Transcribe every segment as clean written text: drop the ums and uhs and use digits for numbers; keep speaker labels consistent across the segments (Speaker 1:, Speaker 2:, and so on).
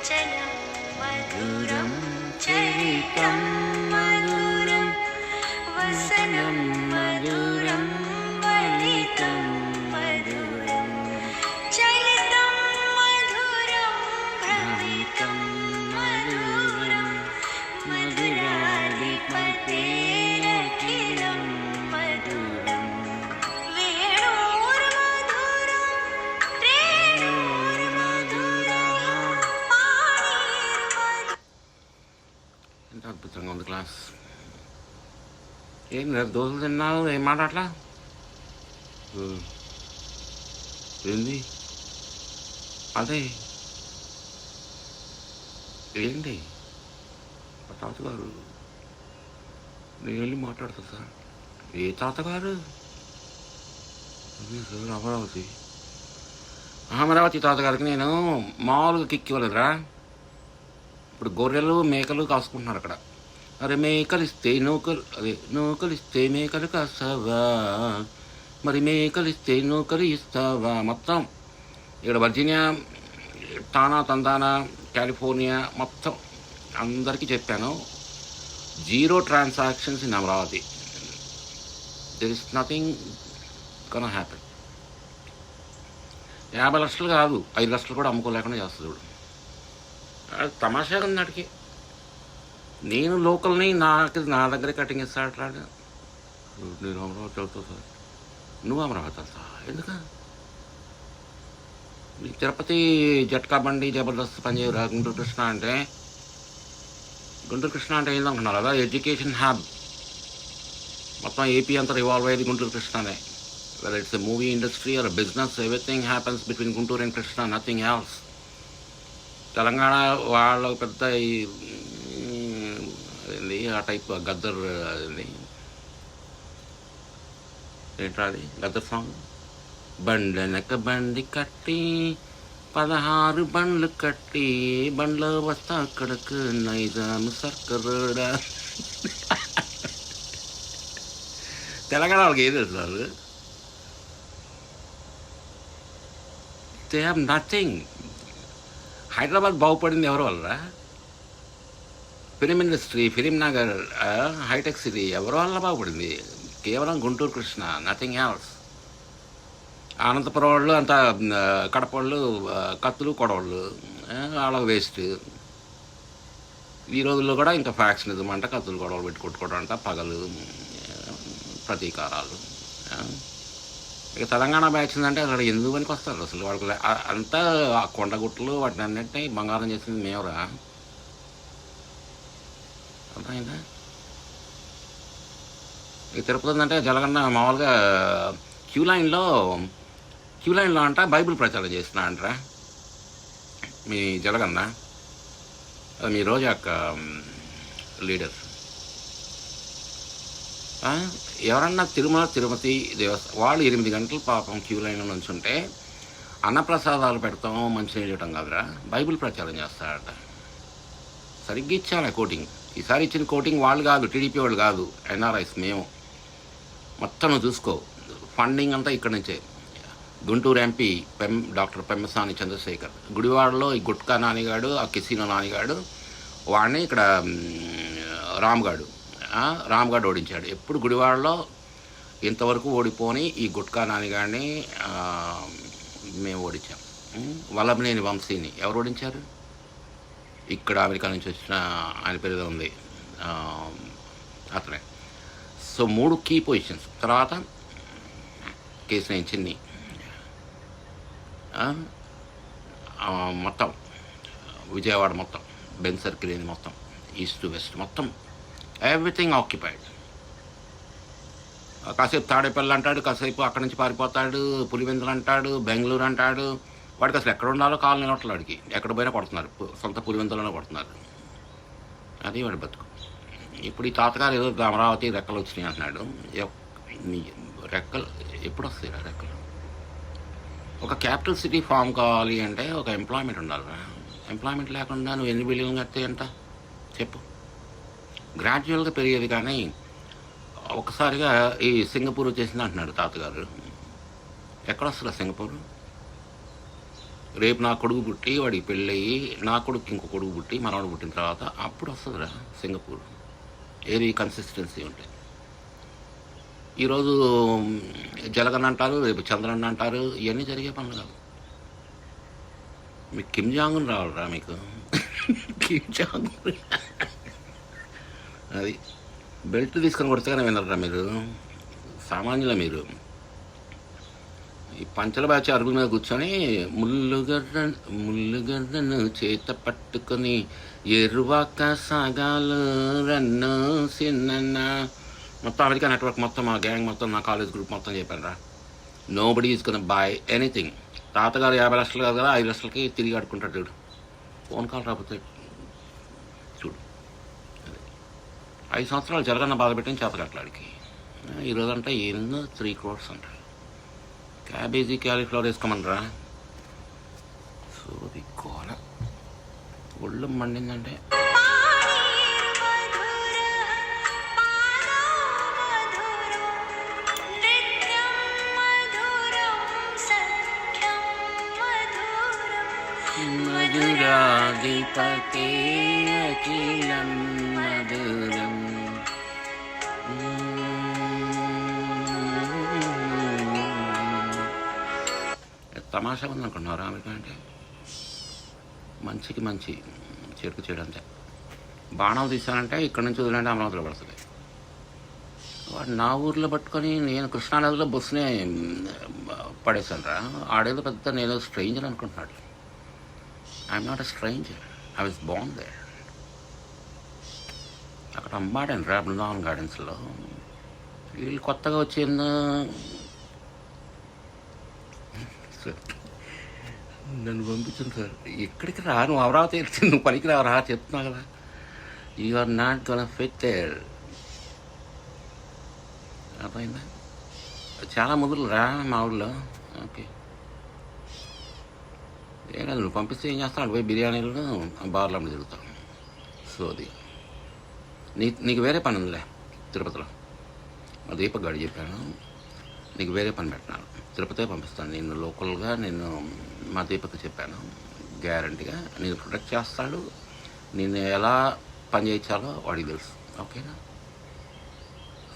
Speaker 1: वचनं मधुरं चरितं मधुरं वसनं मधुरं वलितं मधुरं चरितं मधुरं भ्रमितं मधुरं मधुराधिपतेरखिलं मधुरं वेणोर्मधुरं रेणोर्मधुरः पाणिर्मधुरः.
Speaker 2: ఎంత అద్భుతంగా ఉంది క్లాస్. ఏం దోశలు తిన్నావు, ఏం మాట్లాడలా? ఏంది అదే ఏంటి తాతగారు? నేను వెళ్ళి మాట్లాడతా సార్. ఏ తాతగారు? అదే సార్ అమరావతి తాతగారికి నేను మామూలుగా కిక్ ఇవ్వలేదురా. ఇప్పుడు గొర్రెలు మేకలు కాసుకుంటున్నారు అక్కడ. అరే మేకలు ఇస్తే నూకలు ఇస్తే మేకలు కాస్తావా, మరి మేకలు ఇస్తే నూకలు ఇస్తావా. మొత్తం ఇక్కడ వర్జీనియా, టానా, తందానా, కాలిఫోర్నియా మొత్తం అందరికీ చెప్పాను, 0 transactions in Amaravati. There is nothing gonna happen. 50 లక్షలు కాదు, 5 లక్షలు కూడా అమ్ముకోలేకుండా చేస్తుంది చూడు. అది తమాషాగా ఉంది నాటికి. నేను లోకల్ని, నా దగ్గరే కటింగ్ ఇస్తాడు. నేను అమరావతి వెళ్తా సార్. నువ్వు అమరావతి వెళ్తా ఎందుక? నీకు తిరుపతి జట్కా బండి జబర్దస్త్ పనిచేయరా? గుంటూరు కృష్ణ అంటే ఏందనుకున్నారు కదా, ఎడ్యుకేషన్ హ్యాబ్. మొత్తం ఏపీ అంతా రివాల్వ్ అయ్యేది గుంటూరు కృష్ణనే. Whether it's a movie industry or business, everything happens between Guntur and Krishna, nothing else. Telangana వాళ్ళ పెద్ద ఏంది ఆ టైప్ గద్దర్, ఏంట్రా అది గద్దర్ సాంగ్. బండెనక బండి కట్టి 16 బండ్లు కట్టి బండ్లో వస్తా అక్కడకు నైజాం సర్కరోడా. తెలంగాణ వాళ్ళకి ఏది sir? They have nothing. Hyderabad బాగుపడింది ఎవరి వల్ల? Film industry, film Nagar, hi-tech city ఎవరి వల్ల బాగుపడింది? కేవలం గుంటూరు కృష్ణ, నథింగ్ ఎల్స్. అనంతపురం వాళ్ళు అంతా కడప వాళ్ళు కత్తులు కొడవళ్ళు, వాళ్ళ వేస్ట్. ఈ రోజుల్లో కూడా ఇంకా ఫ్యాక్షనిజం అంట, కత్తులు కొడవలు పెట్టి కొట్టుకోవడం అంట, పగలు ప్రతీకారాలు. ఇక తెలంగాణ బ్యాచ్ అంటే అక్కడ ఎందుకు పనికి వస్తారు అసలు? వాళ్ళకి అంతా ఆ కొండగుట్టలు వాటిని అన్నింటినీ బంగారం చేసింది మేవరా. అర్థమైందా? ఇక తిరుపతి అంటే జలగన్న మామూలుగా క్యూ లైన్లో అంట బైబిల్ ప్రచారం చేస్తున్నా అంటారా మీ జలగన్న, మీ రోజాక లీడర్. ఎవరన్నా తిరుమల తిరుపతి దేవస్థానం వాళ్ళు 8 గంటలు పాపం క్యూ లైన్లో నుంచి ఉంటే అన్నప్రసాదాలు పెడతాం, మంచినీళ్ళు ఇవ్వటం కాదురా, బైబిల్ ప్రచారం చేస్తారట. సరిగ్గా ఇచ్చాను కోటింగ్. ఈసారి ఇచ్చిన కోటింగ్ వాళ్ళు కాదు, టీడీపీ వాళ్ళు కాదు, ఎన్ఆర్ఐస్ మేము. మొత్తం నువ్వు చూసుకో, ఫండింగ్ అంతా ఇక్కడి నుంచే. గుంటూరు ఎంపీ డాక్టర్ పెమ్మసాని చంద్రశేఖర్, గుడివాడలో ఈ గుట్కా నానిగాడు, ఆ కిసినో నానిగాడు, వాడిని ఇక్కడ రామ్గాడు ఓడించాడు. ఎప్పుడు గుడివాడలో ఇంతవరకు ఓడిపోని ఈ గుట్కా నానిగాడిని మేము ఓడించాం. వల్లభనేని వంశీని ఎవరు ఓడించారు? ఇక్కడ అమెరికా నుంచి వచ్చిన ఆయన పేరు ఉంది అతనే. So 3 key positions. తర్వాత కేసినేని చిన్ని, మొత్తం విజయవాడ మొత్తం, బెన్ సర్కిల్ అని మొత్తం, ఈస్ట్ టు వెస్ట్ మొత్తం ఎవ్రీథింగ్ ఆక్యుపైడ్. కాసేపు తాడేపల్లి అంటాడు, కాసేపు అక్కడి నుంచి పారిపోతాడు, పులివెందులు అంటాడు, బెంగళూరు అంటాడు. వాడికి అసలు ఎక్కడ ఉండాలో కాలనీ నోట్ల వాడికి, ఎక్కడ పోయినా కొడుతున్నారు, సొంత పులివెందులోనే కొడుతున్నారు. అది వాడి బతుకు. ఇప్పుడు ఈ తాతగారు ఏదో అమరావతి రెక్కలు వచ్చినాయి అంటున్నాడు. రెక్కలు ఎప్పుడు వస్తాయి రెక్కలు? ఒక క్యాపిటల్ సిటీ ఫామ్ కావాలి అంటే ఒక ఎంప్లాయ్మెంట్ ఉండాలి. ఎంప్లాయ్మెంట్ లేకుండా నువ్వు ఎన్ని బిల్డింగ్లు కడితే ఎంత చెప్పు? గ్రాడ్యువల్గా పెరిగేది, కానీ ఒకసారిగా ఈ సింగపూర్ వచ్చేసింది అంటున్నాడు తాతగారు. ఎక్కడ వస్తుందా సింగపూర్? రేపు నా కొడుకు పుట్టి వాడికి పెళ్ళయి నా కొడుకు ఇంకో కొడుకు పుట్టి మనవాడు పుట్టిన తర్వాత అప్పుడు వస్తుందిరా సింగపూర్. ఏది కన్సిస్టెన్సీ ఉంటే. ఈరోజు జలగన్ అంటారు, రేపు చంద్రన్ అంటారు. ఇవన్నీ జరిగే పనులు కాదు. మీకు కిమ్ జాంగ్ ఉన్ రావాలరా మీకు. Kim Jong Un. అది బెల్ట్ తీసుకొని కొడితేనే వినరా మీరు, సామాన్యుల మీరు. ఈ పంచల బ్యాచ్ అరుగు మీద కూర్చొని ముళ్ళుగర్రను చేత పట్టుకొని ఎరువాక సాగాలు రన్ను సిన్న మొత్తం అమెరికా నెట్వర్క్ మొత్తం మా గ్యాంగ్ మొత్తం నా కాలేజ్ గ్రూప్ మొత్తం చెప్పాను రా. Nobody is can buy anything. తాతగారు 50 లక్షలు కాదు కదా, 5 లక్షలకి తిరిగి అడుకుంటాడు చూడు. ఫోన్ కాల్ రాకపోతే చూడు. 5 సంవత్సరాలు జరగన్న బాధ పెట్టిన చేతకట్లాడికి. ఈరోజు అంటే ఎన్నో 3 crores అంటారు. Cabbage cauliflower వేసుకోమనరా. సో అది కోల ఒళ్ళు మండిందంటే. మధురాధిపతే అఖిలం మధురం. తమాషా ఉందనుకుంటున్నారా అమెరికా అంటే? మంచికి మంచి చెరుకు చేయడంతే. బాణాలు తీసానంటే ఇక్కడ నుంచి వదిలేంటే అమరావతిలో పడుతుంది. వాడు నా ఊర్లో పట్టుకొని నేను కృష్ణానదిలో బస్సునే పడేశాను రా. ఆడేదో పెద్ద నేను స్ట్రేంజర్ అనుకుంటున్నాడు. I'm not a stranger, I was born there. అక్కడ అమ్మాడాను రా బృందావన్ గార్డెన్స్లో. వీళ్ళు కొత్తగా వచ్చింది నన్ను పంపించాను సార్. ఎక్కడికి రా, నువ్వు అమరావతి వెళ్తే నువ్వు పనికి రావరా చెప్తున్నా కదా. You are not gonna fit there. అర్థమైందా? చాలా మొదలు రా మా ఊళ్ళో. ఓకే ఏం కాదు, నువ్వు పంపిస్తే ఏం చేస్తాను, పోయి బిర్యానీలు బార్లు అమ్మడి తిరుగుతాను. సో అది నీకు వేరే పని ఉందిలే తిరుపతిలో. మా దీపక్ గారు చెప్పాను, నీకు వేరే పని పెట్టినాను, తిరుపతి పంపిస్తాను నేను లోకల్గా. నేను మా దీపక్ చెప్పాను, గ్యారంటీగా నేను ప్రొటెక్ట్ చేస్తాడు. నేను ఎలా పని చేయించాలో వాడికి తెలుసు. ఓకేనా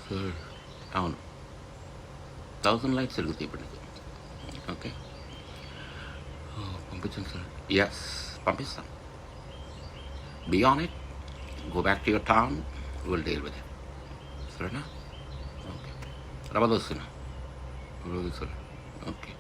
Speaker 2: సార్? అవును, 1000 లైట్స్ తిరుగుతాయి ఇప్పుడు నీకు. ఓకే పంపించండి సార్. ఎస్ పంపిస్తాను. Be on it, go back to your town, will deal with it. సరేనా? ఓకే రవ్వ దోస్తున్నా రోజు సార్. ఓకే